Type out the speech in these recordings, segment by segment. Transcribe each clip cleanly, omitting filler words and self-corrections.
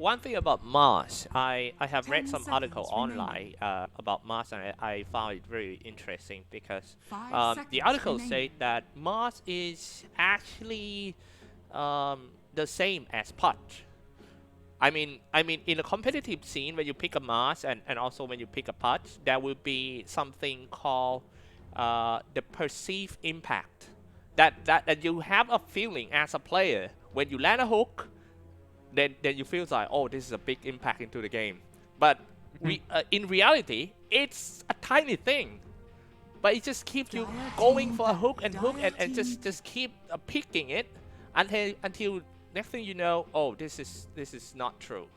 one thing about Mars, I have read some article online about Mars, and I found it very interesting because the article say that Mars is actually the same as Pudge. I mean, in a competitive scene, when you pick a Mars and also when you pick a Pudge, there will be something called the perceived impact. That you have a feeling as a player when you land a hook, then you feel like, oh, this is a big impact into the game. But in reality, it's a tiny thing. But it just keeps you going for a hook and just keep picking it until next thing you know, oh, this is not true.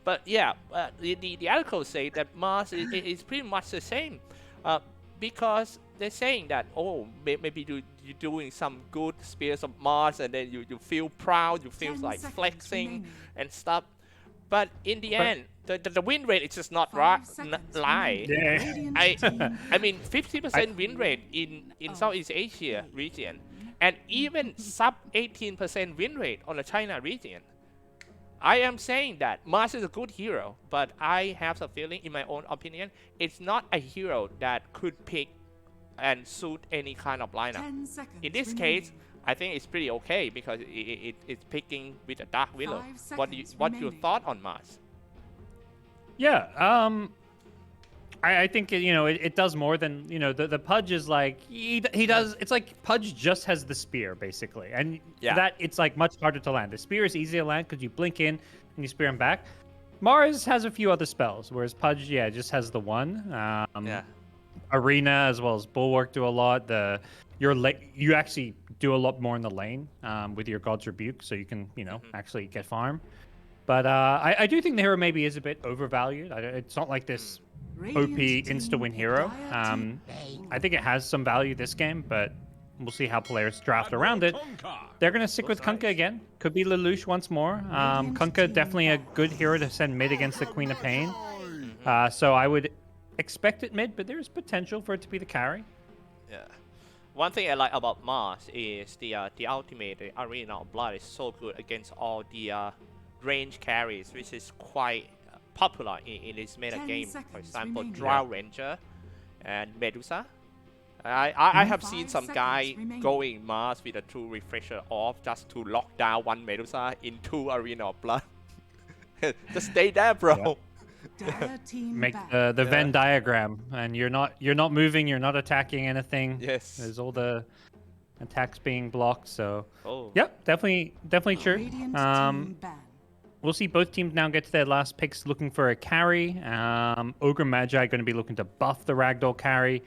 But yeah, the article say that Mars is pretty much the same, because they're saying that, oh, maybe you're doing some good Spears of Mars, and then you feel proud, you feel like flexing and stuff. But in the end, the win rate is just not right. Lie. Yeah. I mean, 50% win rate in Southeast Asia region, and even sub 18% win rate on the China region. I am saying that Mars is a good hero, but I have a feeling, in my own opinion, it's not a hero that could pick and suit any kind of lineup. In this case, I think it's pretty okay because it's picking with a Dark Willow. What your thought on Mars? Yeah, I think it does more than the Pudge is like he does. It's like Pudge just has the spear basically, and that it's like much harder to land. The spear is easy to land because you blink in and you spear him back. Mars has a few other spells, whereas Pudge just has the one. Arena as well as Bulwark do a lot. You actually do a lot more in the lane with your God's Rebuke, so you can actually get farm. But I do think the hero maybe is a bit overvalued. It's not like this OP insta-win hero. I think it has some value this game, but we'll see how players draft around it. They're going to stick with Kunkka again. Could be Lelouch once more. Kunkka definitely a good hero to send mid against the Queen of Pain. So I would expect it mid, but there's potential for it to be the carry. Yeah. One thing I like about Mars is the ultimate, the Arena of Blood, is so good against all the range carries, which is quite popular in this meta game. For example, Drow Ranger and Medusa. I have seen some guy going Mars with a true refresher off just to lock down one Medusa into Arena of Blood. Just stay there, bro. Make the Venn diagram, and you're not moving, you're not attacking anything. Yes. There's all the attacks being blocked. So yep, definitely true. We'll see both teams now get to their last picks looking for a carry. Ogre Magi going to be looking to buff the Ragdoll carry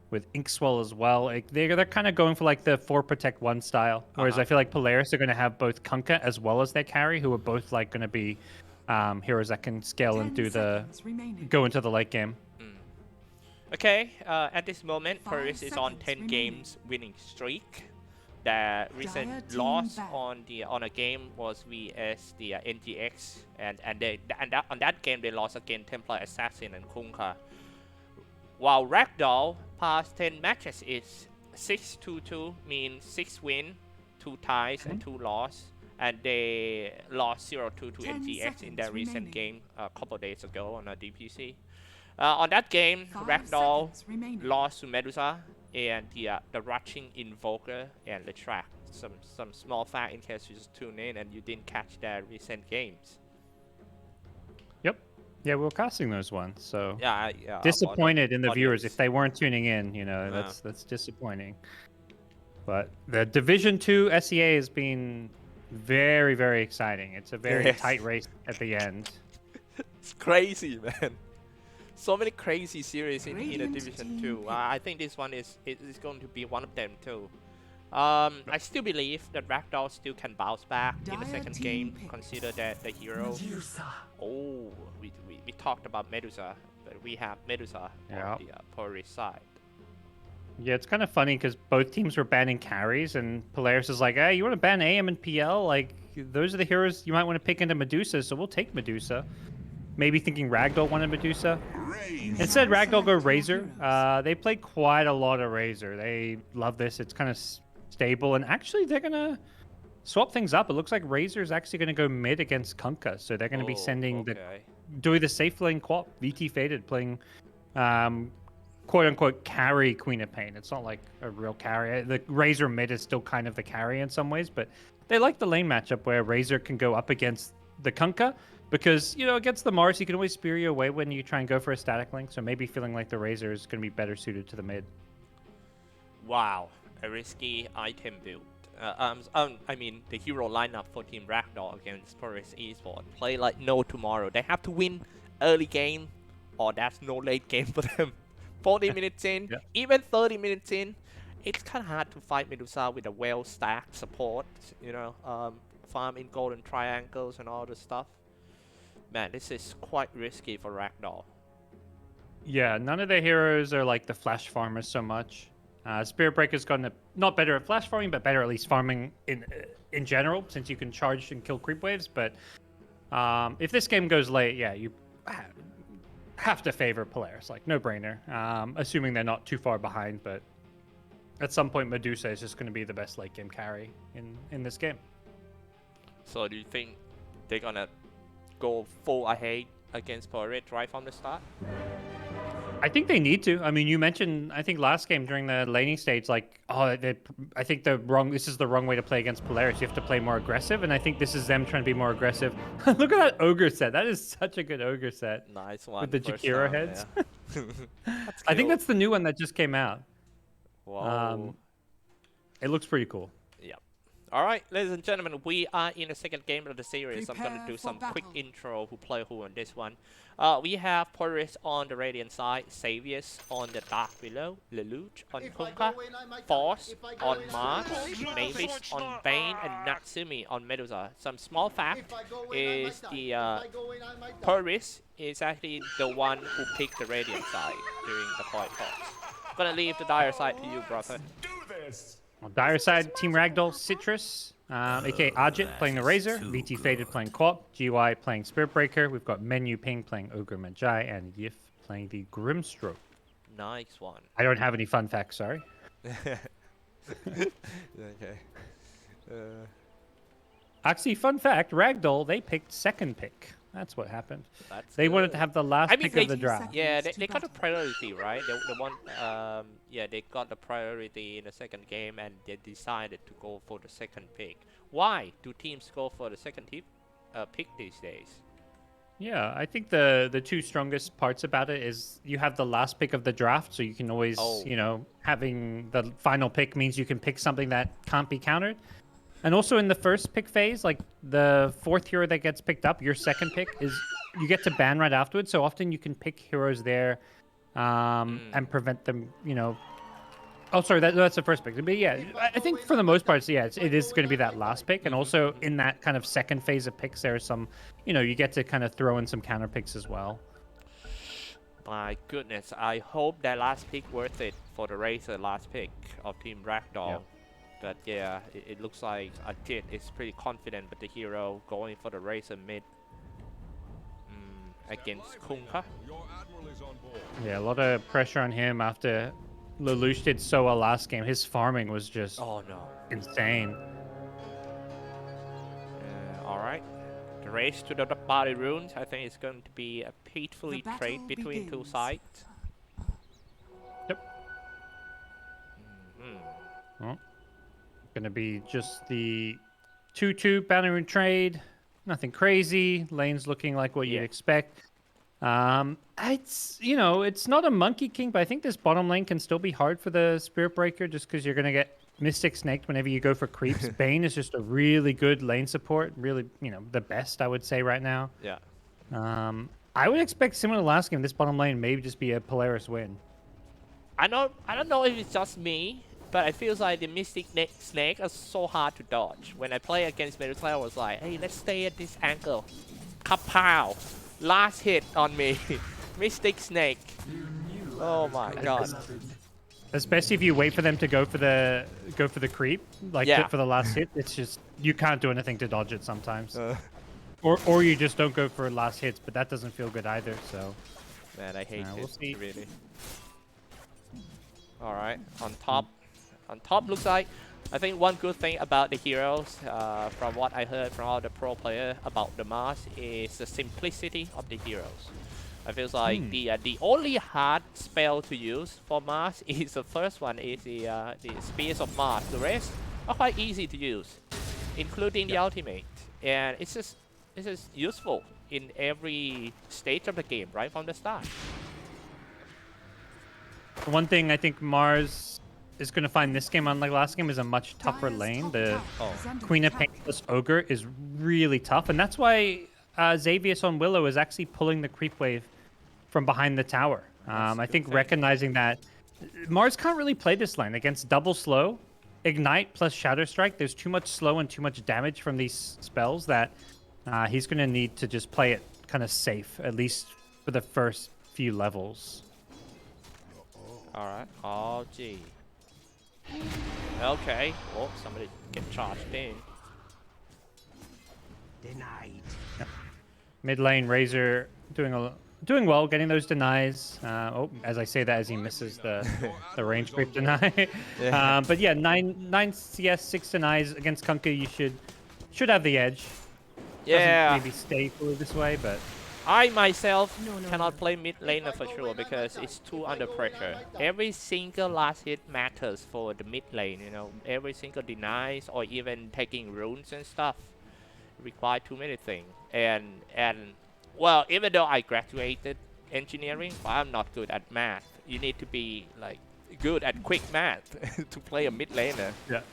with Inkswell as well. Like they're kind of going for like the 4 protect 1 style. Whereas I feel like Polaris are going to have both Kunkka as well as their carry, who are both like going to be heroes that can scale and go into the late game. Okay, at this moment, Polaris is on 10 games winning streak. The recent loss on a game was vs the NGX, and on that game they lost against Templar Assassin and Kunkka. While Ragdoll past 10 matches is 6-2-2, means 6 win, 2 ties and 2 loss, and they lost 0-2 to NGX in their recent game a couple days ago on a DPC. On that game, Ragdoll lost to Medusa and the rushing Invoker and the track. Some small fact in case you just tune in and you didn't catch their recent games. Yep. Yeah, we were casting those ones, so yeah, disappointed in the viewers if they weren't tuning in. That's disappointing. But the Division 2 SEA has been very, very exciting. It's a very tight race at the end. It's crazy, man. So many crazy series in the Division 2. I think this one is going to be one of them too. I still believe that Ragdoll still can bounce back in the second game. Consider that the hero. Oh, we talked about Medusa, but we have Medusa on the Polaris side. Yeah, it's kind of funny because both teams were banning carries, and Polaris is like, hey, you want to ban AM and PL? Like, those are the heroes you might want to pick into Medusa, so we'll take Medusa. Maybe thinking Ragdoll wanted Medusa. Instead, Ragdoll go Razor. They play quite a lot of Razor. They love this. It's kind of stable, and actually they're going to swap things up. It looks like Razor is actually going to go mid against Kunkka, so they're going to be sending doing the safe lane quap, VT Faded, playing quote-unquote carry Queen of Pain. It's not like a real carry. The Razor mid is still kind of the carry in some ways, but they like the lane matchup where Razor can go up against the Kunkka, because, you know, against the Mars, you can always spear you away when you try and go for a static link, so maybe feeling like the Razor is going to be better suited to the mid. Wow, a risky item build. I mean, the hero lineup for Team Ragdoll against Polaris Esports play like no tomorrow. They have to win early game, or that's no late game for them. 40 minutes in, even 30 minutes in, it's kind of hard to fight Medusa with a well-stacked support, you know, farm in golden triangles and all this stuff. Man, this is quite risky for Ragdoll. Yeah, none of the heroes are like the flash farmers so much. Spirit Breaker's gotten not better at flash farming, but better at least farming in general, since you can charge and kill creep waves. But if this game goes late, yeah, you have to favor Polaris, like no brainer. Assuming they're not too far behind, but at some point Medusa is just going to be the best late game carry in this game. So do you think they're gonna go full ahead against Polaris right from the start? I think they need to. I mean, you mentioned, I think last game during the laning stage, like, oh, I think this is the wrong way to play against Polaris. You have to play more aggressive, and I think this is them trying to be more aggressive. Look at that ogre set. That is such a good ogre set. Nice one. With the Jakiro heads. Yeah. I think that's the new one that just came out. Wow. It looks pretty cool. Yep. All right, ladies and gentlemen, we are in the second game of the series. I'm going to do some quick intro who play who on this one. We have Polaris on the Radiant side, Savius on the Dark below, Lelouch on Kunkka, Force on Mars, Mavis on Bane, and Natsumi on Medusa. Some small fact is the Polaris is actually the one who picked the Radiant side during the point toss. I'm going to leave the Dire side to you, brother. On Dire side, Team Ragdoll, Citrus, aka Ajit playing the Razor, VT Faded playing Quap, GY playing Spirit Breaker. We've got Menu Ping playing Ogre Magi, and Yif playing the Grimstroke. Nice one. I don't have any fun facts, sorry. Okay. Actually, fun fact, Ragdoll, they picked second pick. That's what happened. They wanted to have the last pick of the draft. Yeah, they got a priority, right? They got the priority in the second game, and they decided to go for the second pick. Why do teams go for the second pick these days? Yeah, I think the two strongest parts about it is you have the last pick of the draft, so you can always, you know, having the final pick means you can pick something that can't be countered. And also in the first pick phase, like the fourth hero that gets picked up, your second pick is you get to ban right afterwards. So often you can pick heroes there and prevent them, you know. Oh, sorry, that's the first pick. But yeah, I think for the most part, yeah, it is going to be that last pick. And also in that kind of second phase of picks, there are some, you know, you get to kind of throw in some counter picks as well. My goodness, I hope that last pick worth it for the Razor last pick of Team Ragdoll. Yeah. But yeah, it looks like Ajit is pretty confident with the hero going for the Razor mid against Kunkka. Yeah, a lot of pressure on him after Lelouch did so well last game. His farming was just insane. All right, the race to the body runes. I think it's going to be a peacefully trade between two sides. Yep. Well, gonna be just the 2-2 bounty rune trade. Nothing crazy. Lane's looking like what you'd expect. It's, you know, it's not a Monkey King, but I think this bottom lane can still be hard for the Spirit Breaker just because you're gonna get Mystic Snaked whenever you go for creeps. Bane is just a really good lane support. Really, you know, the best I would say right now. Yeah. I would expect similar to last game. This bottom lane maybe just be a Polaris win. I don't know if it's just me, but it feels like the Mystic Snake is so hard to dodge. When I play against Medusa, I was like, hey, let's stay at this angle. Kapow! Last hit on me. Mystic Snake. Oh my god. Especially if you wait for them to go for the creep, like for the last hit. It's just, you can't do anything to dodge it sometimes. Or you just don't go for last hits, but that doesn't feel good either, so. Man, I hate this, really. Alright, on top looks like I think one good thing about the heroes, from what I heard from all the pro player about the Mars, is the simplicity of the heroes. I feel like the only hard spell to use for Mars is the first one is the Spears of Mars. The rest are quite easy to use, including the ultimate, and it's just useful in every stage of the game right from the start. One thing I think Mars is going to find this game, unlike last game, is a much tougher lane. The Queen of Pain plus Ogre is really tough, and that's why Xavius on Willow is actually pulling the creep wave from behind the tower. I think recognizing that Mars can't really play this lane against double slow, Ignite plus Shadow Strike. There's too much slow and too much damage from these spells that he's going to need to just play it kind of safe, at least for the first few levels. All right. Oh, gee. Okay. Oh, somebody get charged in. Denied. Yep. Mid lane, Razor doing well, getting those denies. As I say that, as he misses the range creep deny. But yeah, 9 CS, 6 denies against Kunkka. You should have the edge. Yeah. Doesn't maybe stay fully this way, but I myself cannot play mid laner for sure because it's too under pressure. Every single last hit matters for the mid lane, you know. Every single denies or even taking runes and stuff require too many things. And well, even though I graduated engineering, I'm not good at math. You need to be like good at quick math to play a mid laner. Yeah.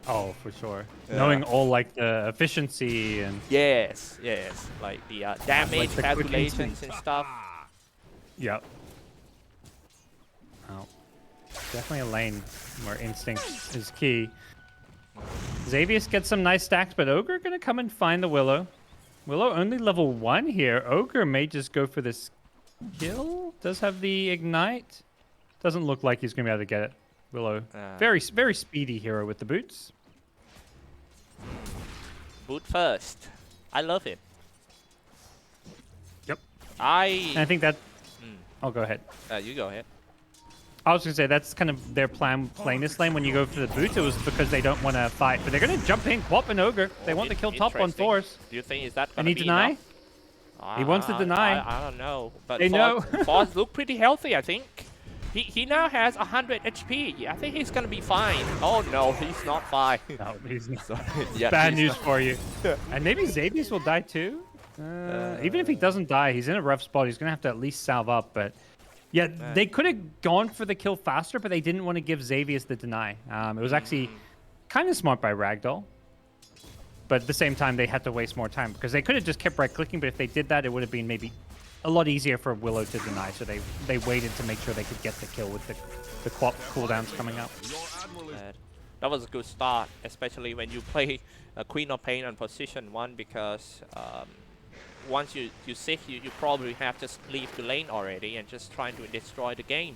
Oh, for sure. Yeah. Knowing all like the efficiency and yes, like the damage like the calculations and stuff. Yep. Oh, definitely a lane where instinct is key. Xavius gets some nice stacks, but Ogre gonna come and find the Willow. Willow only level 1 here. Ogre may just go for this kill. Does have the ignite. Doesn't look like he's gonna be able to get it. Willow, very speedy hero with the boots. Boot first. I love it. Yep. I think that. I'll go ahead. You go ahead. I was gonna say that's kind of their plan playing this lane when you go for the boots. It was because they don't want to fight, but they're gonna jump in, Quap and Ogre. They want to kill top on force. Do you think is that gonna be deny? He wants to deny. I don't know, but they know. Force look pretty healthy, I think. He now has 100 HP. I think he's gonna be fine. Oh no, he's not fine. No, he's not. Yeah, bad news for you. And maybe Xavius will die too. Even if he doesn't die, he's in a rough spot. He's gonna have to at least salve up. But yeah, they could have gone for the kill faster, but they didn't want to give Xavius the deny. It was actually kind of smart by Ragdoll. But at the same time, they had to waste more time because they could have just kept right-clicking. But if they did that, it would have been maybe a lot easier for Willow to deny, so they waited to make sure they could get the kill with the Quap cooldowns coming up. That was a good start, especially when you play Queen of Pain on position 1, because once you sick, you probably have to leave the lane already and just trying to destroy the game.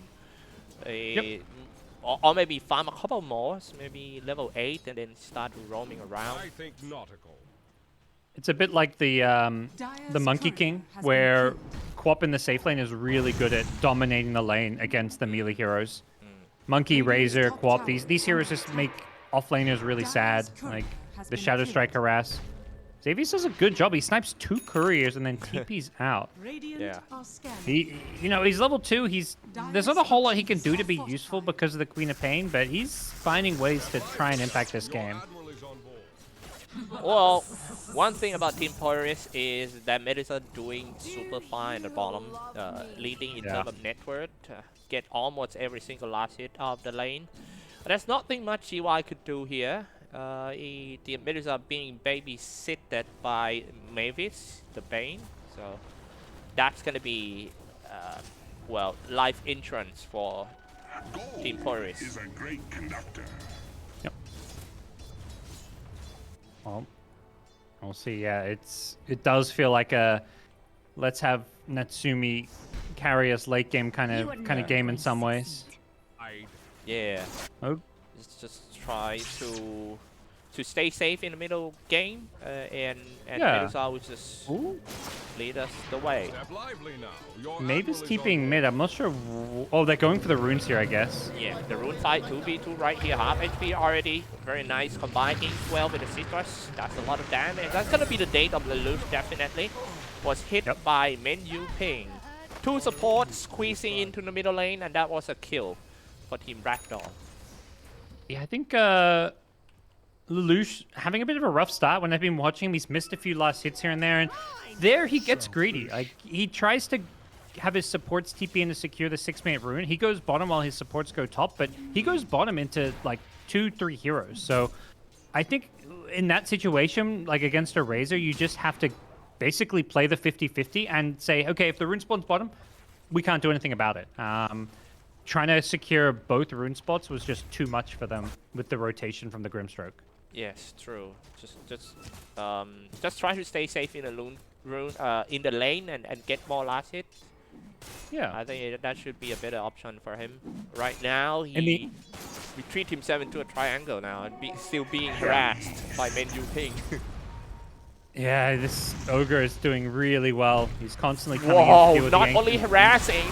Or maybe farm a couple more, maybe level 8, and then start roaming around. I think nautical. It's a bit like the Monkey King, where Quap in the safe lane is really good at dominating the lane against the melee heroes. Monkey, Razor, Quap, these heroes just make offlaners really sad, like the Shadow Strike harass. Xavius does a good job. He snipes 2 couriers and then TP's out. Yeah. He's level 2. There's not a whole lot he can do to be useful because of the Queen of Pain, but he's finding ways to try and impact this game. Well, one thing about Team Polaris is that Medicine doing super fine at the bottom, leading in terms of net worth, get almost every single last hit of the lane. But there's nothing much GY could do here. The Medicine being babysitted by Mavis, the Bane, so that's gonna be, well, life insurance for Team Polaris. Is a great conductor. Yep. Well, we'll see. Yeah, it does feel like a let's have Natsumi carry us late game kind of game in some ways. Yeah. Oh. Let's just try to to stay safe in the middle game, and Yeah. Medusa will just Ooh. lead us the way. Step lively now. Your Mavis admiral is TPing on mid. I'm not sure. Oh, they're going for the runes here, I guess. Yeah, the rune fight 2v2 right here, half HP already. Very nice, combining well with the citrus. That's a lot of damage. That's gonna be the date of the loot, definitely. Was hit by Menu Ping. 2 supports squeezing into the middle lane, and that was a kill for Team Ragdoll. Yeah, I think Lelouch having a bit of a rough start. When I've been watching him, he's missed a few last hits here and there, and there he gets greedy. Like, he tries to have his supports TP in to secure the 6-minute rune. He goes bottom while his supports go top, but he goes bottom into like 2-3 heroes. So I think in that situation, like against a Razor, you just have to basically play the 50-50 and say, okay, if the rune spawns bottom, we can't do anything about it. Trying to secure both rune spots was just too much for them with the rotation from the Grimstroke. Yes, true. Just try to stay safe in the in the lane and get more last hit. Yeah, I think that should be a better option for him. Right now, he retreat himself into a triangle now and still being harassed by Menu Ping. Yeah, this Ogre is doing really well. He's constantly coming in to deal with not the only harassing,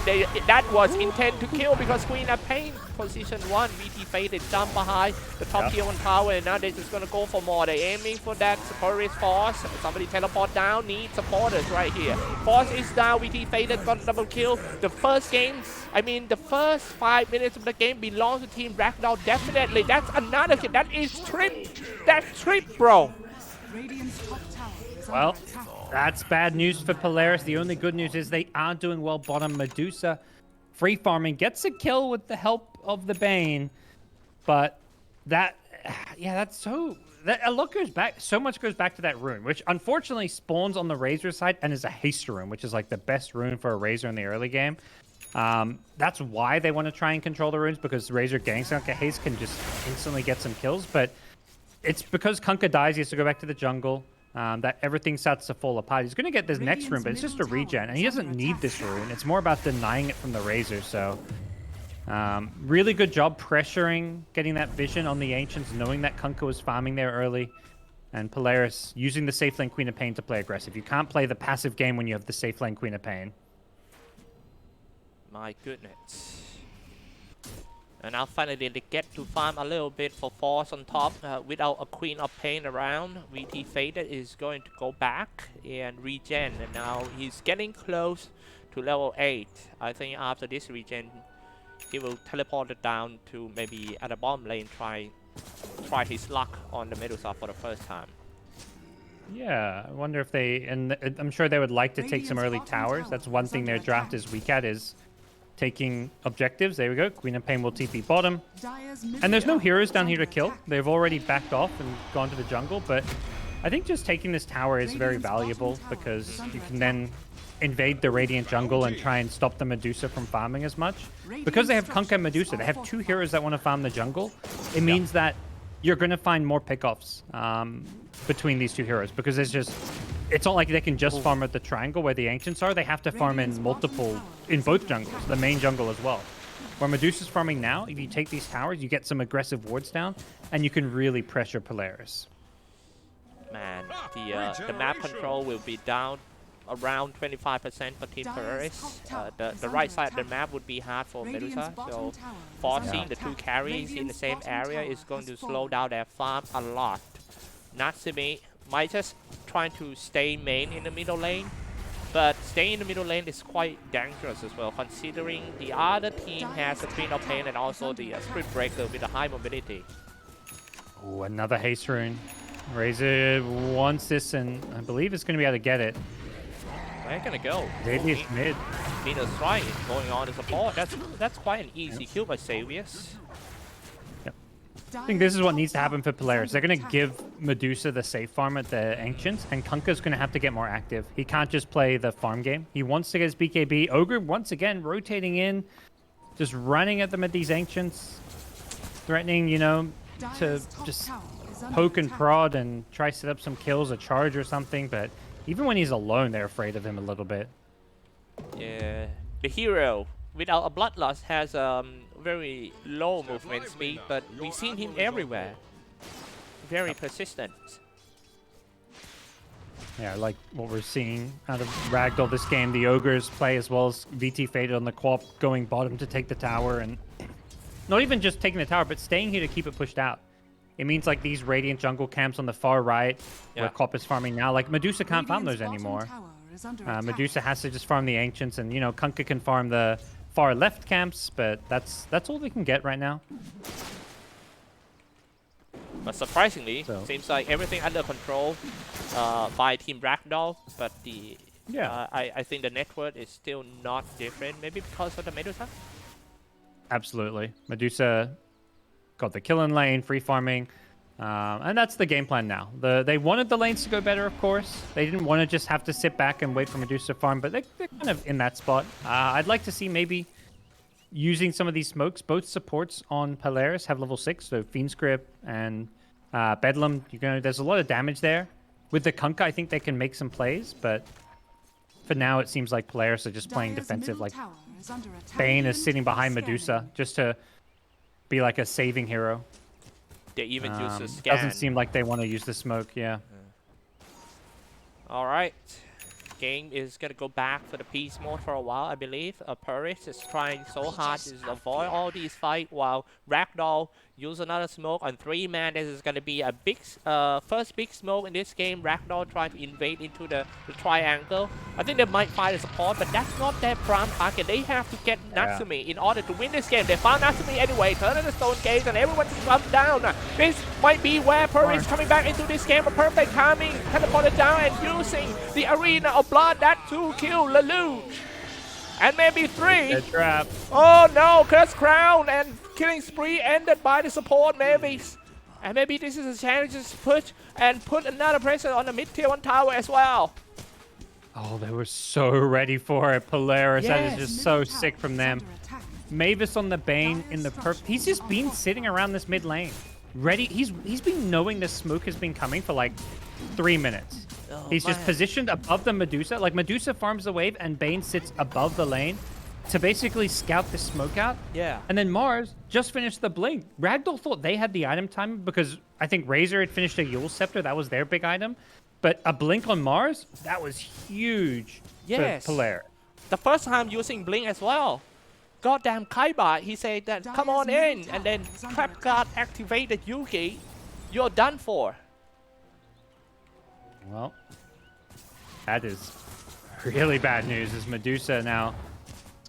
that was intent to kill because Queen of Pain, position 1, VT Faded, jump behind the top tier 1 tower, and now they're just gonna go for more. They're aiming for that Polaris Force. Somebody teleport down, need supporters right here. Force is down, VT Faded got double kill. The first game, I mean, the first 5 minutes of the game belongs to Team Ragdoll, definitely. That's another kill, that is trip. That's trip, bro. Well, that's bad news for Polaris. The only good news is they are doing well bottom. Medusa free farming gets a kill with the help of the Bane, but that, yeah, that's so, that a lot goes back, so much goes back to that rune, which unfortunately spawns on the Razor side and is a haste rune, which is like the best rune for a Razor in the early game. That's why they want to try and control the runes, because Razor Gangstank haste can just instantly get some kills, but it's because Kunkka dies, he has to go back to the jungle. That everything starts to fall apart. He's going to get this next rune, but it's just a regen, and he doesn't need this rune. It's more about denying it from the Razor, so... really good job pressuring, getting that vision on the Ancients, knowing that Kunkka was farming there early, and Polaris using the safe lane Queen of Pain to play aggressive. You can't play the passive game when you have the safe lane Queen of Pain. My goodness. And now finally they get to farm a little bit for Force on top without a Queen of Pain around. VT Faded is going to go back and regen, and now he's getting close to level 8. I think after this regen, he will teleport it down to maybe at the bottom lane, try his luck on the Medusa for the first time. Yeah, I wonder if they, and I'm sure they would like to take some early towers. That's one thing their draft is weak at, is taking objectives. There we go. Queen of Pain will TP bottom. And there's no heroes down here to kill. They've already backed off and gone to the jungle, but I think just taking this tower is very valuable because you can then invade the Radiant jungle and try and stop the Medusa from farming as much. Because they have Kunkka and Medusa, they have 2 heroes that want to farm the jungle. It means that you're going to find more pickoffs between these 2 heroes, because there's just, it's not like they can just farm at the triangle where the Ancients are. They have to farm in both jungles, the main jungle as well. Where Medusa's farming now, if you take these towers, you get some aggressive wards down, and you can really pressure Polaris. Man, the map control will be down around 25% for Team Polaris. The right side of the map would be hard for Medusa, so forcing the 2 carries in the same area is going to slow down their farm a lot. Natsumi might just try to stay main in the middle lane, but staying in the middle lane is quite dangerous as well, considering the other team has the Queen of Pain and also the Spirit Breaker with a high mobility. Oh, another haste rune. Razor wants this, and I believe it's going to be able to get it. They're gonna go. Radius mid. Venus Strike going on to support. That's quite an easy kill by Savius. Yep. I think this is what needs to happen for Polaris. They're going to give Medusa the safe farm at the Ancients, and Kunkka's going to have to get more active. He can't just play the farm game. He wants to get his BKB. Ogre, once again, rotating in, just running at them at these Ancients, threatening, you know, to just poke and prod and try to set up some kills, a charge or something, but even when he's alone, they're afraid of him a little bit. Yeah, the hero without a bloodlust has very low movement speed, but we've seen him everywhere. very persistent. Yeah, I like what we're seeing out of Ragdoll this game. The Ogres play as well as VT Faded on the co-op, going bottom to take the tower, and not even just taking the tower, but staying here to keep it pushed out. It means like these Radiant jungle camps on the far right, where co-op is farming now. Like Medusa can't farm those anymore. Medusa has to just farm the Ancients, and you know Kunkka can farm the far left camps, but that's all they can get right now. But surprisingly, seems like everything under control by Team Ragdoll. But the I think the network is still not different. Maybe because of the Medusa. Absolutely, Medusa got the kill in lane, free farming, and that's the game plan now. They wanted the lanes to go better, of course. They didn't want to just have to sit back and wait for Medusa to farm, but they're kind of in that spot. I'd like to see maybe using some of these smokes. Both supports on Polaris have level 6, so Fiend's Grip and Bedlam. There's a lot of damage there. With the Kunkka, I think they can make some plays, but for now it seems like Polaris are just playing defensive. Like Bane is sitting behind Medusa just to be like a saving hero. They even use the scan. Doesn't seem like they want to use the smoke, All right. Game is going to go back for the peace mode for a while, I believe. Polaris is trying so hard to avoid all these fights, while Ragdoll use another smoke on 3-man. This is going to be a big, first big smoke in this game. Ragdoll trying to invade into the triangle. I think they might find a support, but that's not their prime target. They have to get Natsumi in order to win this game. They found Natsumi anyway, turn on the stone gates, and everyone just comes down. This might be where Polaris coming back into this game. A perfect timing, teleported down and using the arena of blood that to kill Lelouch. And maybe 3. Trap. Oh no, Curse Crown and killing spree ended by the support maybe. And maybe this is a chance to just put another pressure on the mid-tier 1 tower as well. Oh, they were so ready for it, Polaris. That is just so sick from them. Mavis on the Bane in the perp. He's just been sitting around this mid lane. Ready. He's been knowing the smoke has been coming for like 3 minutes. He's just positioned above the Medusa. Like Medusa farms the wave and Bane sits above the lane to basically scout the smoke out. Yeah. And then Mars just finished the blink. Ragdoll thought they had the item time because I think Razor had finished a Yule Scepter. That was their big item. But a blink on Mars, that was huge for Polaris. The first time using blink as well. Goddamn Kaiba, he said that come on in, and then Trap Guard activated Yugi. You're done for. Well, that is really bad news as Medusa now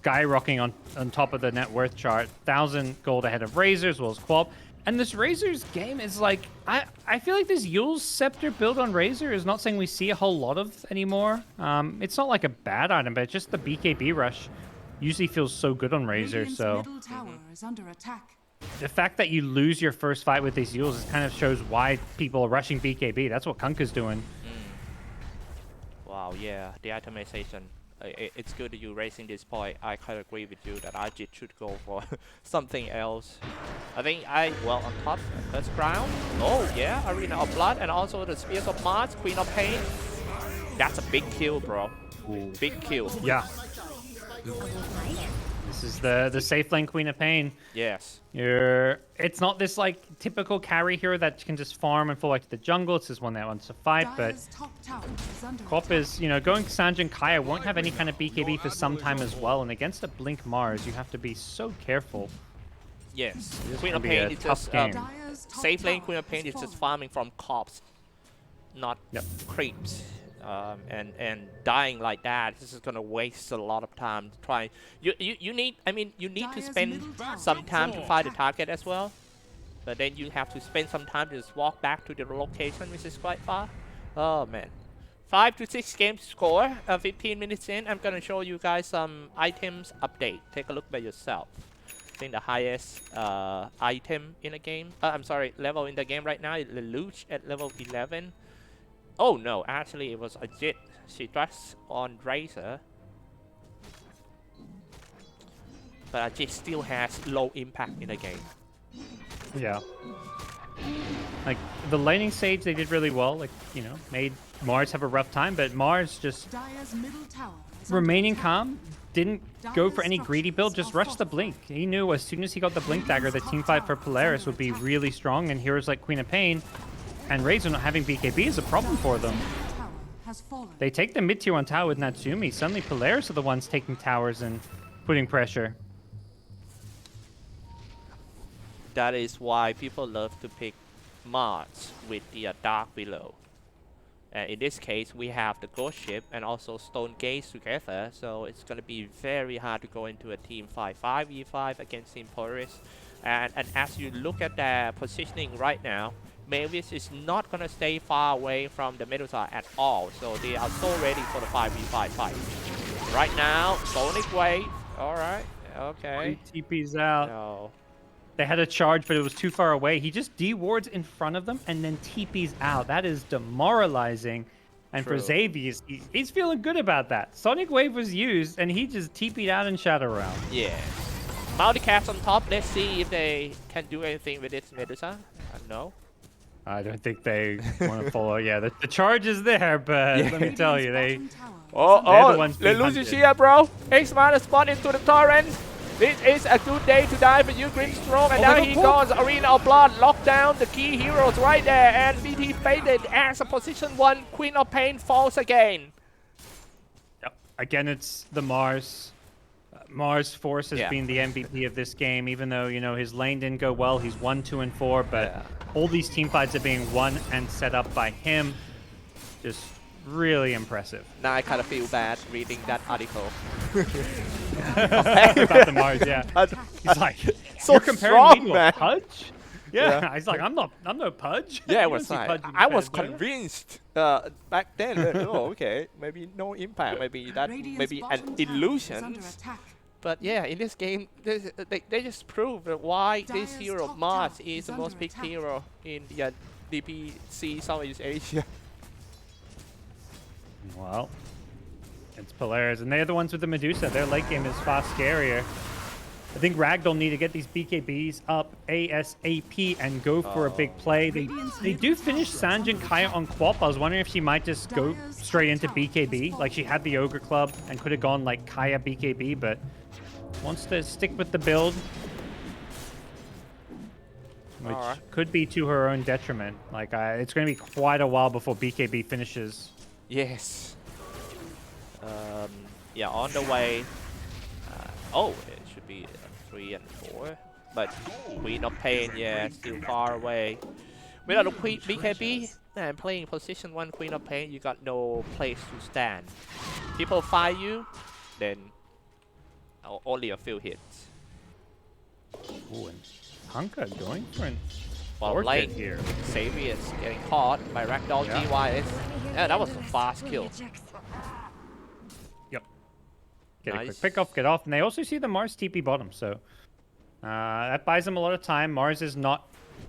skyrocketing on top of the net worth chart. 1,000 gold ahead of Razor as well as Qualp. And this Razor's game is like, I feel like this Yule's Scepter build on Razor is not something we see a whole lot of anymore. It's not like a bad item, but just the BKB rush usually feels so good on Razor. So the fact that you lose your first fight with these Yules kind of shows why people are rushing BKB. That's what Kunkka's doing. Wow, yeah, the itemization. It's good that you're raising this point. I kind of agree with you that Ajit should go for something else. I think well, on top, first crown. Oh, yeah, Arena of Blood, and also the Spears of Mars, Queen of Pain. That's a big kill, bro. Ooh. Big kill. Yeah. This is the safe lane Queen of Pain. Yes. It's not this like typical carry hero that can just farm and fall like to the jungle. It's this one that wants to fight, but Quop is, going Sanjin Kaya won't have any kind of BKB for some time as well, and against a Blink Mars, you have to be so careful. Yes. Queen of Pain is just safe lane. Queen of Pain is just farming from cops, not creeps. And dying like that, this is gonna waste a lot of time trying. You need to spend some time to find the target as well, but then you have to spend some time to just walk back to the location, which is quite far. Oh man, 5 to 6 games score. 15 minutes in, I'm gonna show you guys some items update. Take a look by yourself. I think the highest item in the game, level in the game right now is Lelouch at level 11. Oh no, actually it was Ajit. She trusts on Razor. But Ajit still has low impact in the game. Yeah. Like, the laning stage they did really well. Like, made Mars have a rough time, but Mars just remaining calm, didn't go for any greedy build, just rushed the Blink. He knew as soon as he got the Blink Dagger, the teamfight for Polaris would be really strong, and heroes like Queen of Pain and Razor not having BKB is a problem for them. They take the mid tier on tower with Natsumi. Suddenly Polaris are the ones taking towers and putting pressure. That is why people love to pick Mars with the Dark below. And in this case, we have the Ghost Ship and also Stone Gaze together, so it's going to be very hard to go into a team fight 5v5 against Team Polaris. And as you look at their positioning right now, Mavis is not going to stay far away from the Medusa at all, so they are so ready for the 5v5 fight. Right now, Sonic Wave, alright, okay. TP's out. No. They had a charge, but it was too far away. He just D-wards in front of them and then TP's out. That is demoralizing. And True. for Xavier, he's feeling good about that. Sonic Wave was used, and he just TP'd out in Shadow Realm. Yeah. Multicast on top. Let's see if they can do anything with this Medusa. No. I don't think they want to follow. Yeah, the charge is there, but let me tell you, they're the ones being Let loose hunted. here, bro. X-Man spot into the torrent. This is a good day to die for you, Grimstroke, and now he goes. Arena of Blood, lock down the key heroes right there, and BT faded as a position 1. Queen of Pain falls again. Yep. Again, it's the Mars. Mars Force has Yeah. been the MVP of this game, even though, you know, his lane didn't go well. He's 1, 2, and 4, but all these team fights are being won and set up by him. Just really impressive. Now I kind of feel bad reading that article. About the Mars, yeah. He's like, So you're comparing strong, me to man. a Pudge? Yeah. Yeah. He's like, I'm no Pudge. Yeah, You it don't was see like, Pudge in I was competitive. convinced back then that, oh, okay, maybe no impact, maybe that, maybe an illusion. But yeah, in this game, they just proved that why this hero, Mars, is the most picked hero in the DPC Southeast Asia. Well, it's Polaris, and they're the ones with the Medusa. Their late game is far scarier. I think Ragdoll need to get these BKBs up ASAP and go for a big play. They do finish Sanj and Kaya on Quap. I was wondering if she might just go straight into BKB. Like, she had the Ogre Club and could have gone like Kaya BKB, but wants to stick with the build, which could be to her own detriment. Like, it's going to be quite a while before BKB finishes. Yes. Yeah, on the way. Oh, it should be 3 and 4. But Queen of Pain, yeah, still far away. Without a Queen BKB and playing position 1 Queen of Pain, you got no place to stand. People fight you, then only a few hits. Ooh, and Hunka going for an Well, orchid late here. Xavier's getting caught by Ragdoll Yeah. GYS. Yeah, that was a fast kill. Yep. Get a Nice. quick pick off, get off, and they also see the Mars TP bottom, so that buys them a lot of time. Mars is not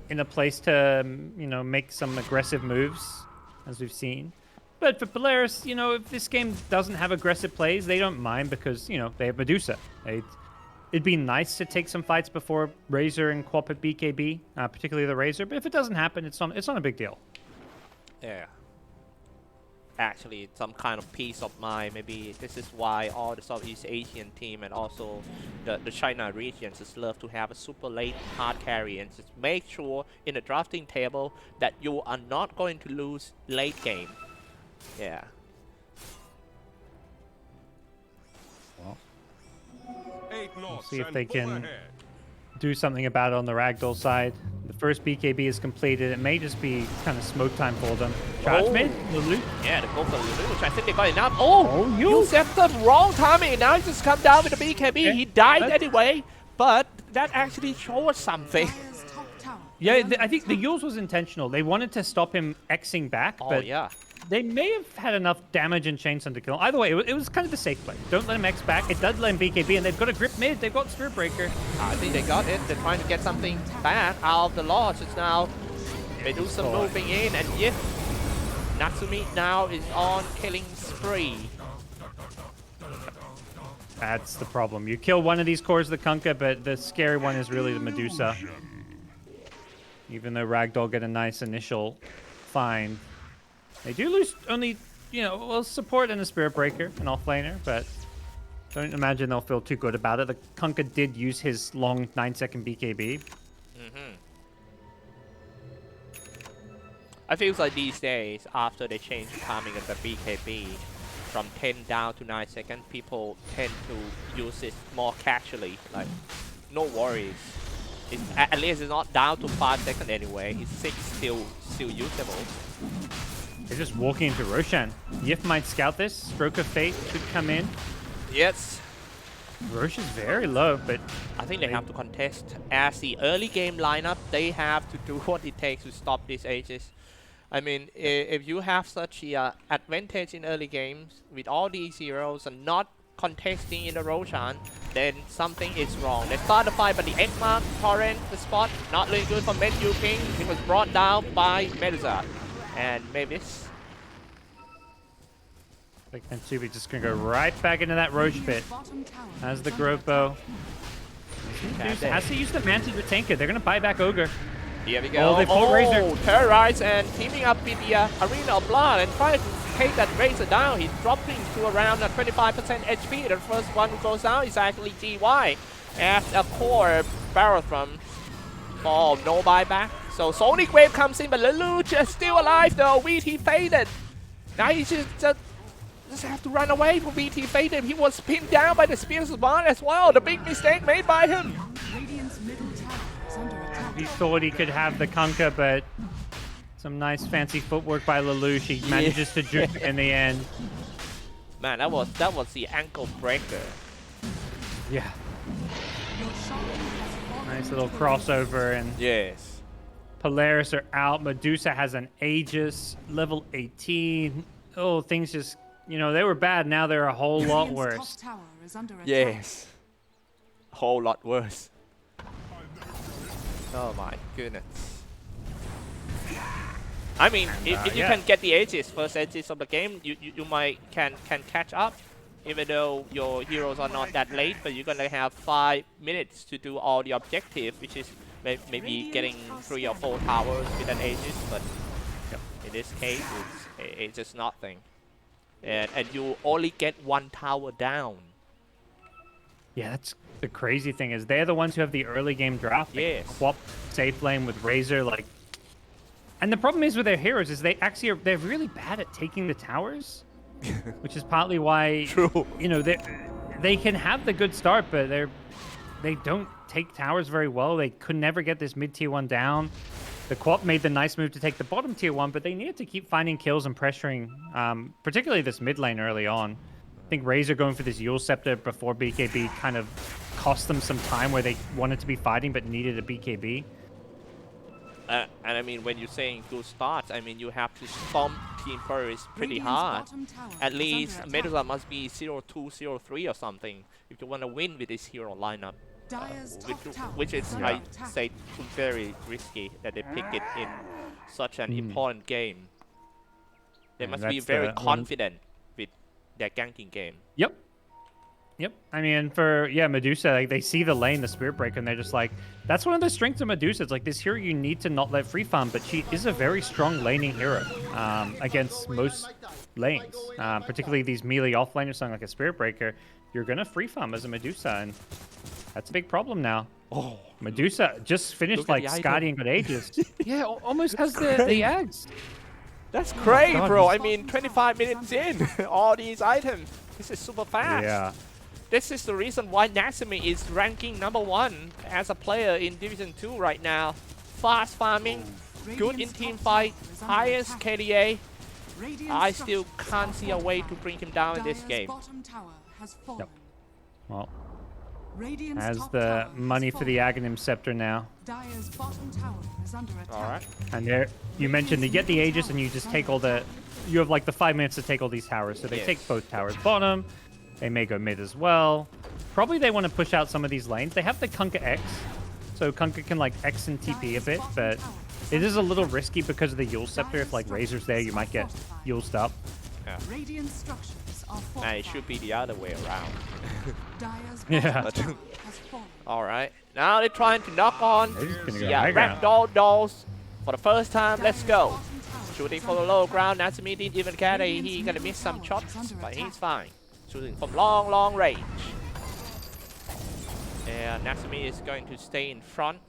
in a place to, you know, make some aggressive moves, as we've seen. But for Polaris, you know, if this game doesn't have aggressive plays, they don't mind because, you know, they have Medusa. It'd be nice to take some fights before Razor and Quap at BKB, particularly the Razor. But if it doesn't happen, it's not a big deal. Yeah. Actually, some kind of peace of mind. Maybe this is why all the Southeast Asian team and also the China region just love to have a super late hard carry and just make sure in the drafting table that you are not going to lose late game. Yeah. We'll see if they can do something about it on the Ragdoll side. The first BKB is completed. It may just be kind of smoke time for them. Charge mid, the loot. Yeah, the go for the which I think they got enough. Oh, you- you set the wrong timing. Now he just come down with the BKB. Yeah, He died that's- anyway, but that actually shows something. Yeah, I think the Yules was intentional. They wanted to stop him Xing back, Oh, but yeah. they may have had enough damage and chainsaw to kill him. Either way, it was kind of the safe play. Don't let him X back. It does let him BKB, and they've got a grip mid. They've got Spirit Breaker. I think they got it. They're trying to get something back out of the loss. It's now they do some moving in, and yes, Natsumi now is on killing spree. That's the problem. You kill one of these cores of the Kunkka, but the scary one is really the Medusa. Even though Ragdoll get a nice initial find. They do lose only, you know, well, support and a Spirit Breaker, an offlaner, but don't imagine they'll feel too good about it. The Kunkka did use his long 9-second BKB. I feel like these days, after they change timing of the BKB from 10 down to 9 seconds, people tend to use it more casually. Like, no worries. At least it's not down to 5 seconds anyway. It's 6 still usable. They're just walking into Roshan. Yif might scout this. Stroke of Fate should come in. Yes. Rosh is very low, but I think they have to contest. As the early game lineup, they have to do what it takes to stop these Aegis. I mean, if you have such an advantage in early games with all these heroes and not contesting in the Roshan, then something is wrong. They start the fight, but the X-Mark, Torrent, the spot, not looking good for Men Yu King. It was brought down by Medusa and Mavis. like Nsubi just gonna go right back into that Roche pit. As the growth bow. Has to use the Manta to tank it. They're gonna buy back Ogre. Here we go. Oh, they pulled Razor. Terrorize and teaming up with the Arena of Blood and trying to take that Razor down. He's dropping to around 25% HP. The first one who goes down is actually GY as a core barrel from no buyback. So Sonic Wave comes in, but Lelouch is still alive though. VT faded. Now he just have to run away from VT faded. He was pinned down by the Spears of Bond as well. The big mistake made by him. He thought he could have the Kunkka, but some nice fancy footwork by Lelouch. He manages to juke in the end. Man, that was the ankle breaker. Yeah. Nice little crossover, and yes. Polaris are out. Medusa has an Aegis, level 18. Oh, things just, you know, they were bad. Now they're a whole lot worse. Yes. A whole lot worse. Oh my goodness. I mean, if you can get the Aegis, first Aegis of the game, you might can catch up. Even though your heroes are not that late, but you're gonna have 5 minutes to do all the objective, which is maybe getting 3 or 4 towers with an Aegis, but in this case, it's just nothing. And you only get 1 tower down. Yeah, that's the crazy thing is they're the ones who have the early game draft. Yes. Swap safe lane with Razor, like. And the problem is with their heroes is they're really bad at taking the towers. Which is partly why, you know, they can have the good start, but they don't take towers very well. They could never get this mid tier 1 down. The Co-op made the nice move to take the bottom tier 1, but they needed to keep finding kills and pressuring, particularly this mid lane early on. I think Razor going for this Yule Scepter before BKB kind of cost them some time where they wanted to be fighting but needed a BKB. And I mean, when you're saying good starts, I mean, you have to stomp Team Polaris pretty hard. At least Medusa must be 0-2, 0-3 or something if you want to win with this hero lineup. Which is, I say, very risky that they pick it in such an important game. They must be very confident with their ganking game. Yep. I mean, for Medusa, like they see the lane, the Spirit Breaker, and they're just like, that's one of the strengths of Medusa. It's like this hero you need to not let free farm, but she is a very strong laning hero against most lanes, particularly these melee offlaners, something like a Spirit Breaker. You're gonna free farm as a Medusa, and that's a big problem now. Oh, Medusa just finished like Skadi and GoDz. Yeah, almost has the eggs. That's great, bro. I mean, 25 minutes in, all these items. This is super fast. Yeah. This is the reason why Nasumi is ranking #1 as a player in Division 2 right now. Fast farming, good in team fight, highest KDA. I still can't see a way to bring him down in this game. Yep. Well, has the money for the Aghanim Scepter now. Alright. And there, you mentioned to get the Aegis and you just take all the... You have like the 5 minutes to take all these towers. So they take both towers bottom. They may go mid as well. Probably they want to push out some of these lanes. They have the Kunkka X. So Kunkka can like X and TP a bit, but it is a little risky because of the Yule Scepter. If like Razor's there, you might get Yuled up. Yeah. And it should be the other way around. Yeah. Alright. Now they're trying to knock on Ragdoll dolls for the first time. Let's go. Shooting for the low ground. Natsumi didn't even care. He's gonna miss some shots, but he's fine. Shooting from long range. And Natsumi is going to stay in front.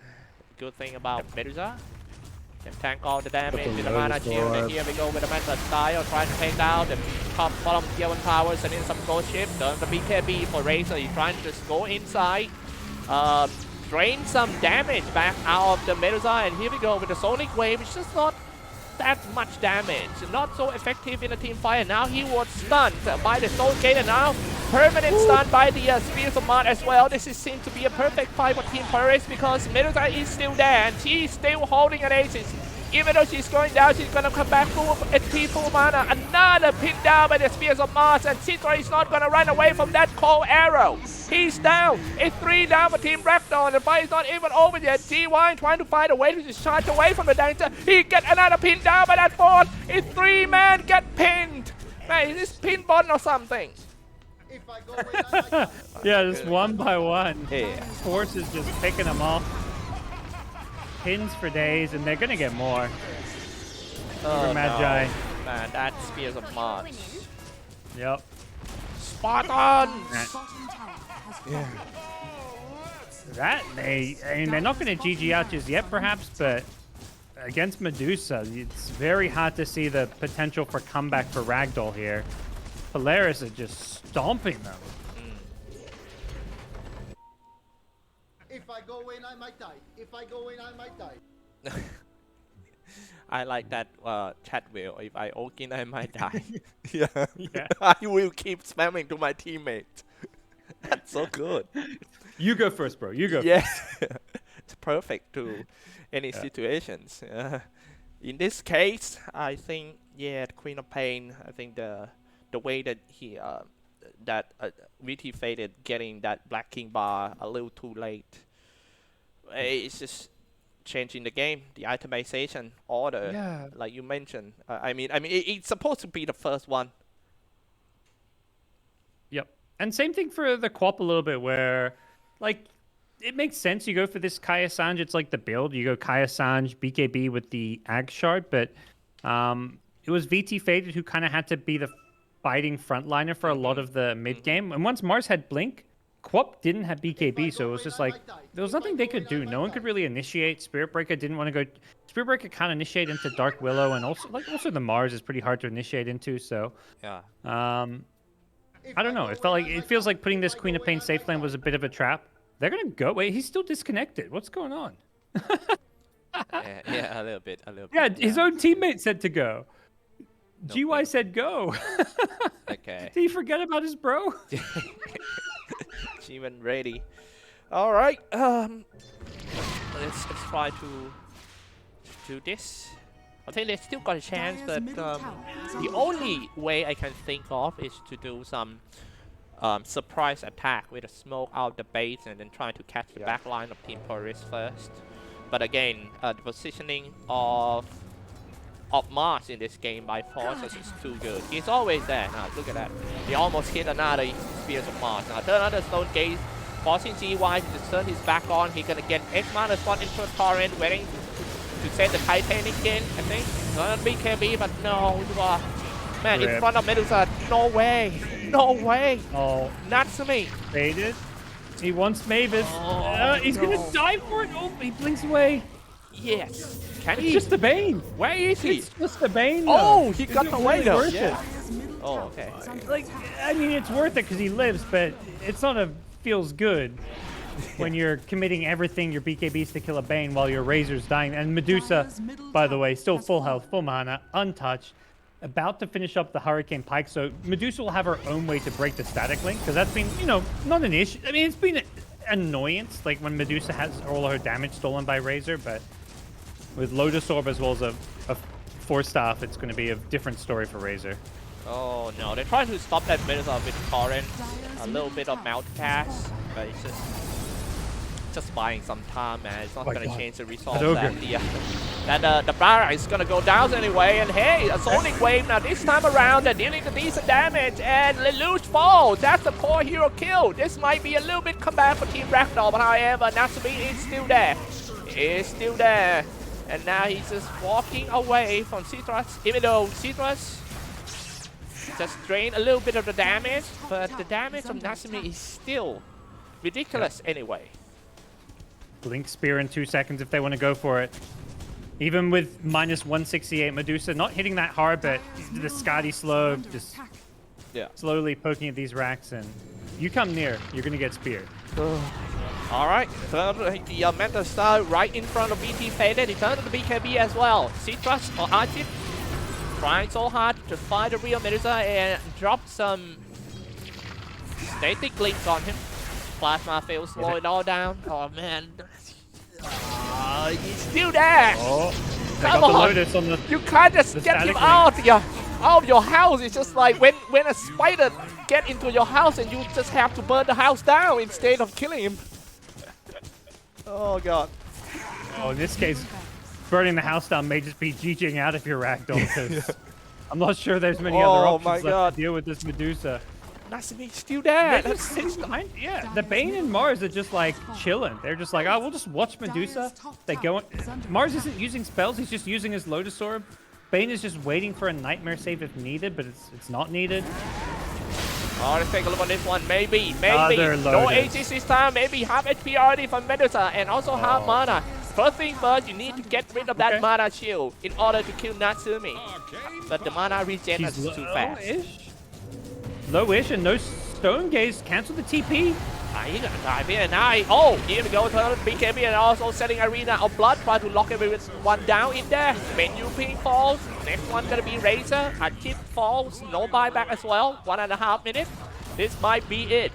Good thing about Medusa. Can tank all the damage Put the with the mana Lotus shield. And Orb. here we go with the method style, trying to take down the top bottom tier 1 towers and in some ghost ship. Turn the BKB for Razor. He's trying to just go inside. Drain some damage back out of the Medusa. And here we go with the Sonic Wave. It's just not that much damage. Not so effective in a team fight. And now he was stunned by the Soul Gate. And now permanent stun by the Spears of Mud as well. This seems to be a perfect fight for Team Polaris because Medusa is still there and she's still holding an aces. Even though she's going down, she's gonna come back full HP, full mana. Another pin down by the Spears of Mars, and Citra is not gonna run away from that cold arrow. He's down. It's 3 down for Team Ragdoll. The fight is not even over yet. GY trying to find a way to just charge away from the danger. He get another pin down by that board. It's 3 men get pinned. Man, is this pin button or something? If I go away, Yeah, just one by one. Yeah. Force is just picking them off. Pins for days, and they're gonna get more. Oh, Magi. no. Man, that Spears of Mars. Yep. Spartans! Yeah. That I mean, they're not gonna GG out just yet, perhaps, but against Medusa, it's very hard to see the potential for comeback for Ragdoll here. Polaris are just stomping them. if I go in, I might die. If I go in, I might die. I like that chat wheel. If I oak in, I might die. Yeah. I will keep spamming to my teammates. That's so good. You go first, bro. You go Yeah. It's perfect to any situations. In this case, I think, yeah, Queen of Pain, I think the way that he VT faded getting that Black King bar a little too late. It's just changing the game, the itemization order, like you mentioned. I mean, it's supposed to be the first one. Yep. And same thing for the co-op a little bit, where, like, it makes sense. You go for this Kaya Sanj. It's like the build. You go Kaya Sanj, BKB with the Ag Shard, but it was VT Faded who kind of had to be the fighting frontliner for a lot of the mid game. And once Mars had Blink, co-op didn't have BKB, so it was just like there was nothing they could do. No one could really initiate. Spirit Breaker didn't want to go. Spirit Breaker kind of initiate into Dark Willow, and also the Mars is pretty hard to initiate into. So Yeah. I don't know. It feels like putting this Queen of Pain safe lane was a bit of a trap. They're gonna go. Wait, he's still disconnected. What's going on? yeah, a little bit. Yeah, his own teammate said to go. No GY problem. said go. Okay. Did he forget about his bro? She went ready. All right. Let's try to do this. I think they still got a chance, but the only way I can think of is to do some surprise attack with a smoke out the base and then try to catch the back line of Team Polaris first. But again, the positioning of Mars in this game by Forces is too good. He's always there. Now look at that. He almost hit another Spears of Mars. Now turn on the Stone Gate, forcing GY to just turn his back on. He's gonna get X-Mana spot into a torrent, waiting to set the Titanic in, I think. Not BKB, but no, man, in front of Medusa. No way. No way. Oh, Natsumi. faded. He wants Mavis. Oh, He's no. gonna die for it. Oh, he blinks away. Yes. Can It's he? just the Bane. Where is he? It's just the Bane. Oh, though. he Is got it away really though. worth Yeah. it? Oh, okay. Like, I mean, it's worth it because he lives, but it's not feels good when you're committing everything your BKBs to kill a Bane while your Razor's dying. And Medusa, by the way, still full health, full mana, untouched, about to finish up the Hurricane Pike. So Medusa will have her own way to break the static link, because that's been, not an issue. I mean, it's been an annoyance, like when Medusa has all her damage stolen by Razor, but with Lotus Orb as well as a Force Staff, it's going to be a different story for Razor. Oh no, they're trying to stop that Medusa with Torrent. A little bit of mount cast, but it's just buying some time, man. It's not gonna change the result. The Barra is gonna go down anyway, and hey, a Sonic Wave. Now this time around, they're dealing the decent damage, and Lelouch falls. That's the core hero kill. This might be a little bit comeback for Team Ragdoll, but however, Natsumi is still there. Is still there, and now he's just walking away from Citrus, even though Citrus just drained a little bit of the damage, but the damage of Natsumi is still ridiculous anyway. Blink Spear in 2 seconds if they want to go for it. Even with minus 168 Medusa, not hitting that hard, but the Scotty slow, just slowly poking at these racks, and you come near, you're gonna get speared. All right, the Mental Star right in front of BT faded. He turned to the BKB as well. Citrus or Archip trying so hard to find the real Medusa and drop some static links on him. Plasma field slow it all down. Oh man, he's still there. Oh, come on! You can't just get him out of your house. It's just like when a spider get into your house and you just have to burn the house down instead of killing him. Oh god. Oh, in this case, burning the house down may just be GGing out of your Ragdoll, because I'm not sure there's many other options left to deal with this Medusa. Natsumi's still there. Yeah, the Bane and Mars are just like chilling. They're just like, oh, we'll just watch Medusa. They go. Mars isn't using spells. He's just using his Lotus Orb. Bane is just waiting for a Nightmare save if needed, but it's not needed. Oh, let's take a look on this one. Maybe. No AGs this time. Maybe half HP already from Medusa and also half mana. First thing first, you need to get rid of that mana shield in order to kill Natsumi. But the mana regen is too fast. Low-ish and no Stone Gaze. Cancel the TP. He's gonna dive in. Oh, here we go. Turn BKB and also setting Arena of Blood. Try to lock everyone down in there. Menu ping falls. Next one gonna be Razor. A chip falls. No buyback as well. 1.5 minutes. This might be it.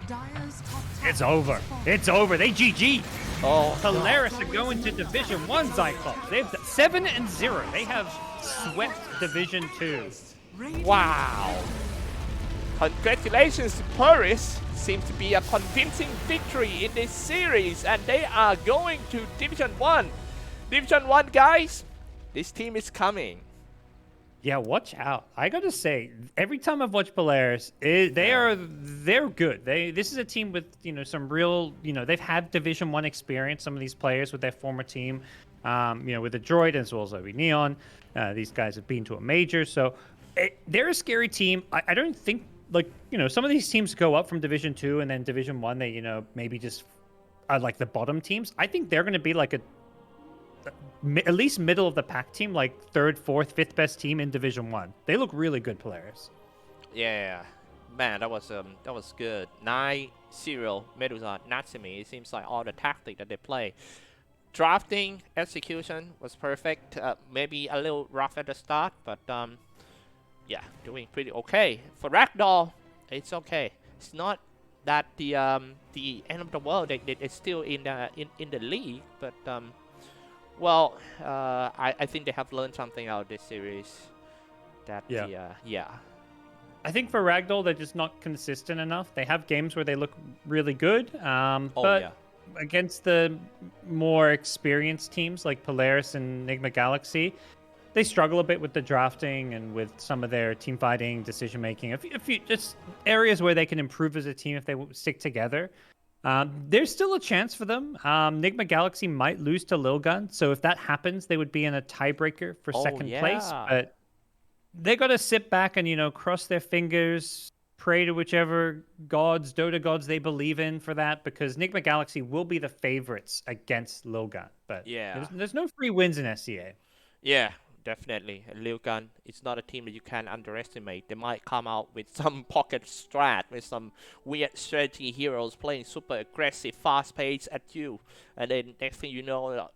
It's over. It's over. They GG. Oh, Polaris are going to Division 1, Xyclopz. They've 7-0. They have swept Division 2. Wow. Congratulations to Polaris. Seems to be a convincing victory in this series, and they are going to Division 1. Division 1, guys. This team is coming. Yeah, watch out. I gotta say, every time I've watched Polaris, they're good. This is a team with some real they've had Division 1 experience. Some of these players with their former team, with the Droid as well as Obi Neon. These guys have been to a major, so they're a scary team. I don't think some of these teams go up from Division 2 and then Division 1. They maybe just are like the bottom teams. I think they're gonna be like at least middle of the pack team, like 3rd, 4th, 5th best team in Division 1. They look really good, Polaris. Yeah, man, that was good. 9-0 Medusa Natsumi. It seems like all the tactic that they play. Drafting execution was perfect. Maybe a little rough at the start, but yeah, doing pretty okay. For Ragdoll, it's okay. It's not that the end of the world. They're still in the league, but well, I think they have learned something out of this series. That I think for Ragdoll, they're just not consistent enough. They have games where they look really good, but against the more experienced teams like Polaris and Enigma Galaxy, they struggle a bit with the drafting and with some of their team fighting, decision making. A few just areas where they can improve as a team if they stick together. There's still a chance for them. Enigma Galaxy might lose to Lilgun, so if that happens, they would be in a tiebreaker for second place. But they got to sit back and cross their fingers, pray to whichever gods, Dota gods they believe in for that, because Enigma Galaxy will be the favorites against Lilgun. But there's no free wins in SCA. Yeah. Definitely. Lilgun, it's not a team that you can underestimate. They might come out with some pocket strat, with some weird strategy heroes playing super aggressive, fast pace at you. And then next thing you know,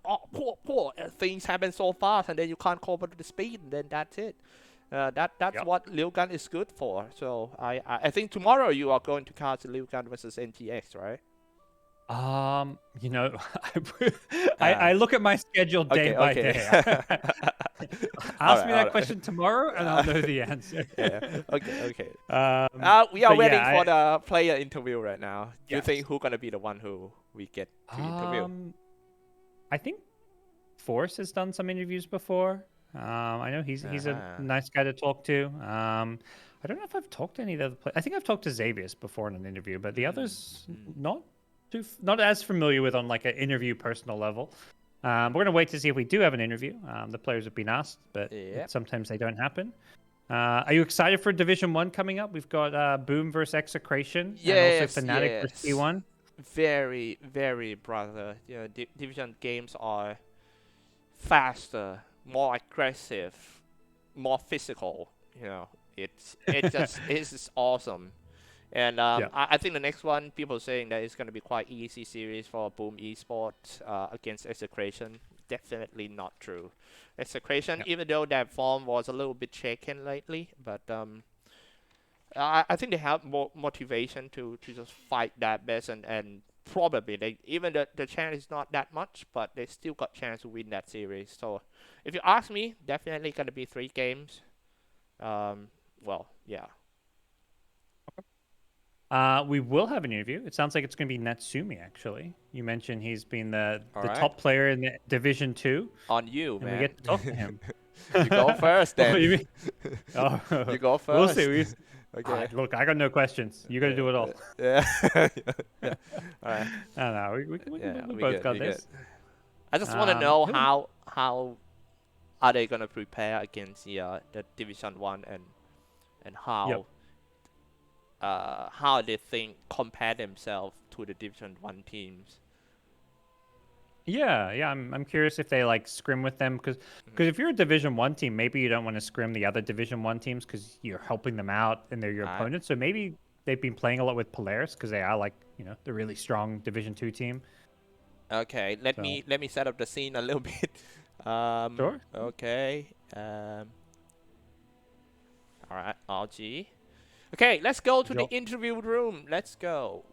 things happen so fast, and then you can't cope up to the speed, and then that's it. That's what Lilgun is good for. So I think tomorrow you are going to cast Lilgun versus NTX, right? I look at my schedule day by day. Ask me that question tomorrow, and I'll know the answer. Okay. We are waiting for the player interview right now. Do you think who's gonna be the one who we get to interview? I think Force has done some interviews before. I know he's a nice guy to talk to. I don't know if I've talked to any of the other players. I think I've talked to Xavius before in an interview, but the others not as familiar with on like an interview personal level. We're going to wait to see if we do have an interview. The players have been asked, but sometimes they don't happen. Are you excited for Division 1 coming up? We've got Boom versus Execration, and also Fnatic versus T1. Very, very, brother. Division games are faster, more aggressive, more physical. You know, it's just awesome. And Yeah. I think the next one, people saying that it's going to be quite easy series for Boom Esports against Execration. Definitely not true. Execration, Yeah. even though their form was a little bit shaken lately, but I think they have more motivation to just fight that best, and probably they, even the chance is not that much, but they still got chance to win that series. So if you ask me, definitely going to be 3 games. Well, yeah. We will have an interview. It sounds like it's going to be Natsumi, actually. You mentioned he's been the All right. top player in the Division 2. On you, And man. we get to talk to him. You go first, What do you then. mean? Oh, You go we'll first. see. Okay. Look, I got no questions. You got to do it all. Yeah. Yeah. All right. I don't know. Yeah, We we both good, got we good. this. I just want to know Who- how are they gonna prepare against the Division 1, and Yep. how they think compare themselves to the Division 1 teams. Yeah, yeah. I'm curious if they like scrim with them because if you're a Division 1 team, maybe you don't want to scrim the other Division 1 teams because you're helping them out and they're your Alright. opponents. So maybe they've been playing a lot with Polaris because they are like the really strong Division 2 team. Okay, let So- me set up the scene a little bit. Sure. Okay. All right, RG. Okay, let's go to the Yo. interview room. Let's go.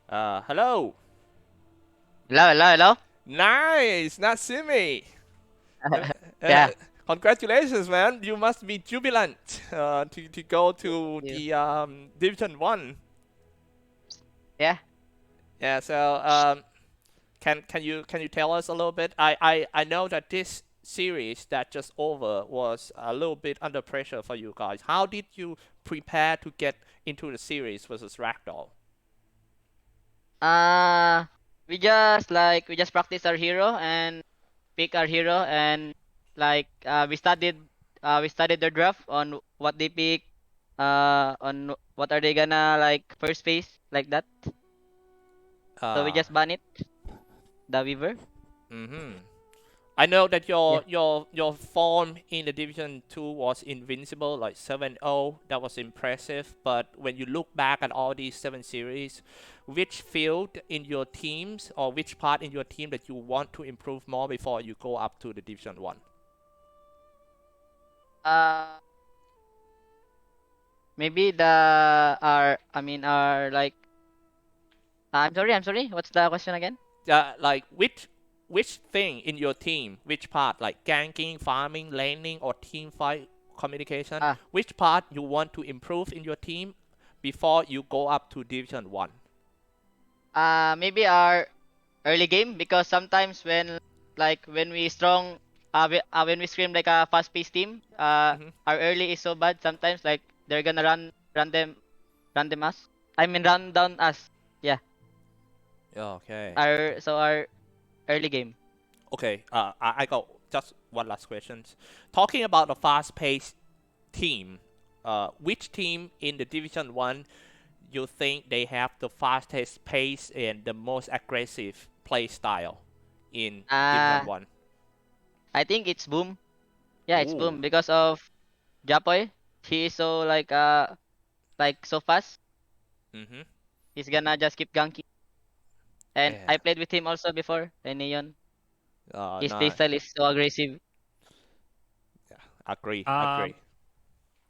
Hello. Hello. Nice, Natsumi. Yeah. Congratulations, man. You must be jubilant to go to Thank the Division 1. Yeah. Yeah, so can you tell us a little bit? I know that this series that just over was a little bit under pressure for you guys. How did you prepare to get into the series versus Ragdoll? We just practice our hero and pick our hero and we studied their draft on what they pick, on what are they gonna like first phase like that. So we just ban it, the Weaver. Mm-hmm. I know that Yeah. your form in the Division 2 was invincible, like 7-0. That was impressive. But when you look back at all these 7 series, which field in your teams or which part in your team that you want to improve more before you go up to the Division 1? Maybe our like. I'm sorry. What's the question again? Like which thing in your team, which part, like ganking, farming, laning, or team fight communication, which part you want to improve in your team before you go up to Division 1? Maybe our early game because sometimes when we strong when we scream like a fast paced team, Mhm. our early is so bad sometimes like they're gonna run them us. I mean run down us. Yeah. Okay. Our early game. Okay. I got just one last question. Talking about the fast-paced team, which team in the Division 1 you think they have the fastest pace and the most aggressive play style in Division 1? I think it's Boom. Yeah, it's Ooh. Boom because of Japoy. He is so like so fast. Mm-hmm. He's gonna just keep ganking. And Yeah. I played with him also before in Neon. His Nice. playstyle is so aggressive. Yeah. Agree. Um,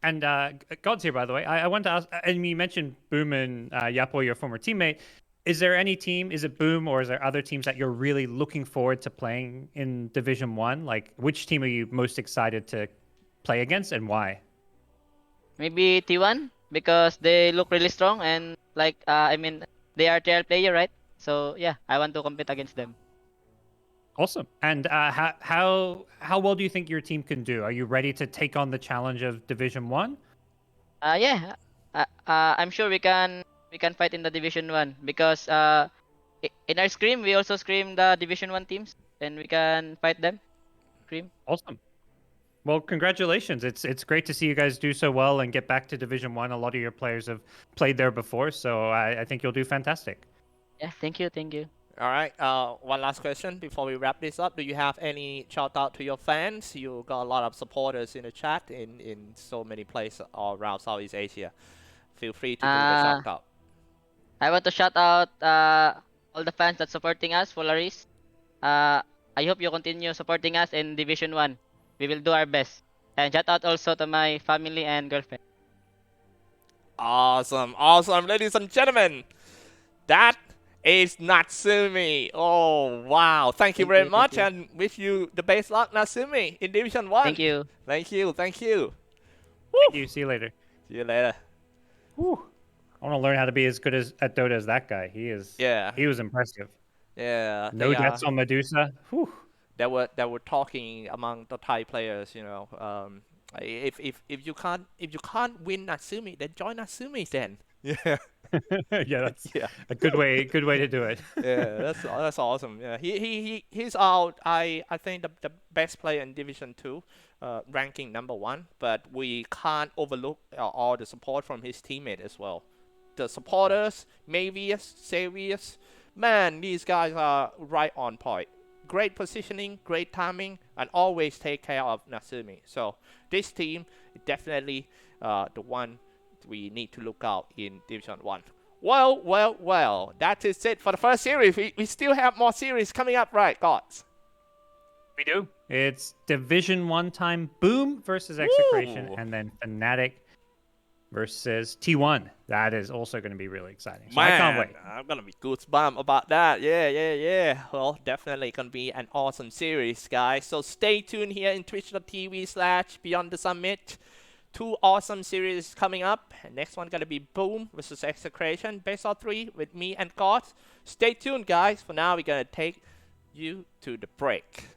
And GoDz here, by the way. I want to ask, and you mentioned Boom and Yapo, your former teammate. Is there any team, is it Boom or is there other teams that you're really looking forward to playing in Division 1? Like, which team are you most excited to play against and why? Maybe T1 because they look really strong and they are TL player, right? So yeah, I want to compete against them. Awesome. And how well do you think your team can do? Are you ready to take on the challenge of Division 1? Yeah. I'm sure we can fight in the Division 1 because in our scrim we also scream the Division 1 teams and we can fight them. Scream. Awesome. Well, congratulations. It's great to see you guys do so well and get back to Division 1. A lot of your players have played there before, so I think you'll do fantastic. Yeah, thank you, thank you. All right. One last question before we wrap this up. Do you have any shout out to your fans? You got a lot of supporters in the chat in so many places all around Southeast Asia. Feel free to do the shout out. I want to shout out all the fans that supporting us, Polaris. I hope you continue supporting us in Division 1. We will do our best. And shout out also to my family and girlfriend. Awesome, awesome, ladies and gentlemen. That is Natsumi. Oh, wow. Thank you very much, and wish you the best luck, Natsumi, in Division 1. Thank you. Thank you, thank you. Thank you. See you later. See you later. Whew. I want to learn how to be as good at Dota as that guy. He is. Yeah. He was impressive. Yeah. No deaths on Medusa. Whew. They were talking among the Thai players, you know. If you can't win Natsumi, then join Natsumi then. Yeah. Yeah, that's a good way to do it. Yeah, that's awesome. Yeah, he's out. I think the best player in Division 2, ranking #1. But we can't overlook all the support from his teammate as well. The supporters, Mavius, Savius, man, these guys are right on point. Great positioning, great timing, and always take care of Natsumi. So this team is definitely the one we need to look out in Division 1. Well, that is it for the first series. We still have more series coming up, right, GoDz? We do. It's Division 1 time. Boom versus Execration, and then Fnatic versus T1. That is also going to be really exciting. So Man, I can't wait. I'm going to be goosebumps about that. Yeah. Well, definitely going to be an awesome series, guys. So stay tuned here in twitch.tv/Beyond the Summit. 2 awesome series coming up. Next one going to be Boom versus Execration. Best of 3 with me and GoDz. Stay tuned, guys. For now, we're going to take you to the break.